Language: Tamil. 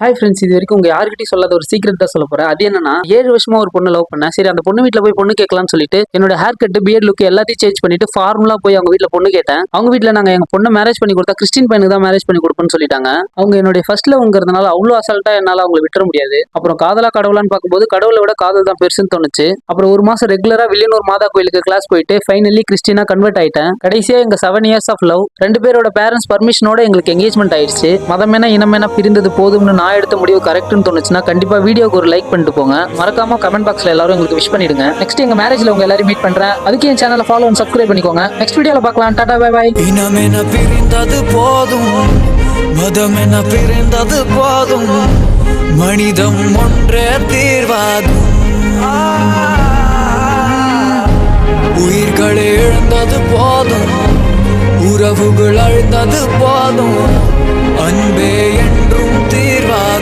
ஹாய் ஃப்ரெண்ட்ஸ், இது வரைக்கும் உங்க யார்கிட்டயும் சொல்லாத ஒரு சீக்ரெட் தான் சொல்ல போறேன். அது என்னன்னா 7 வருஷமா ஒரு பொண்ணு லவ் பண்ணேன். சரி, அந்த பொண்ணு வீட்ல போய் பொண்ணு கேட்கலாம்னு சொல்லிட்டு என்னோட ஹேர் கட், பியர்ட் லுக் எல்லாத்தையும் சேஞ்ச் பண்ணிட்டு ஃபார்முலா போய் அவங்க வீட்ல பொண்ணு கேட்டேன். அவங்க வீட்ல நாங்க எங்க பொண்ணை மேரேஜ் பண்ணி கொடுத்தா கிறிஸ்டின் பையனுக்கு தான் மேரேஜ் பண்ணி கொடுப்போம்னு சொல்லிட்டாங்க. அவங்க என்னுடைய ஃபர்ஸ்ட் லவ்ங்கிறதுனால அவ்வளோ அசால்ட்டா என்னால அவங்களை விட்டுற முடியாது. அப்புறம் காதலா கடவுளான்னு பார்க்கும்போது கடவுளை விட காதல் தான் பெருசுன்னு தோணுச்சு. அப்புறம் ஒரு மாசம் ரெகுலரா வில்லியனூர் மாதா கோயிலுக்கு கிளாஸ் போயிட்டு ஃபைனலி கிறிஸ்டினா கன்வெர்ட் ஆயிட்டேன். கடைசியா எங்க 7 years ஆஃப் லவ், 2 பேரோட பேரண்ட்ஸ் பர்மிஷனோட எங்களுக்கு எங்கேஜ்மெண்ட் ஆயிடுச்சு. மதமேனா இனமேனா பிரிந்தது போதும்னு நான் எடுத்த முடிவு கரெக்ட்னு தோணுச்சுன்னா கண்டிப்பா வீடியோக்கு ஒரு லைக் பண்ணிட்டு போங்க. மறக்காம கமெண்ட் பாக்ஸ்ல எல்லாரும் எங்களுக்கு விஷ் பண்ணிடுங்க. நெக்ஸ்ட் எங்க மேரேஜ்ல உங்க எல்லாரும் மீட் பண்றேன். அதுக்கு என் சேனலை ஃபாலோ அண்ட் சப்ஸ்கிரைப் பண்ணிக்கோங்க. நெக்ஸ்ட் வீடியோல பார்க்கலாம். Tata, by by. இனமென பிரிந்தது போதும், மதமென பிரிந்தது போதும், மனிதம் ஒன்றே தீர்வாகும். உயிர்களை இழந்தது போதும், உறவுகள் அழிந்தது போதும், அன்பே என்றும் தீர்வாகும்.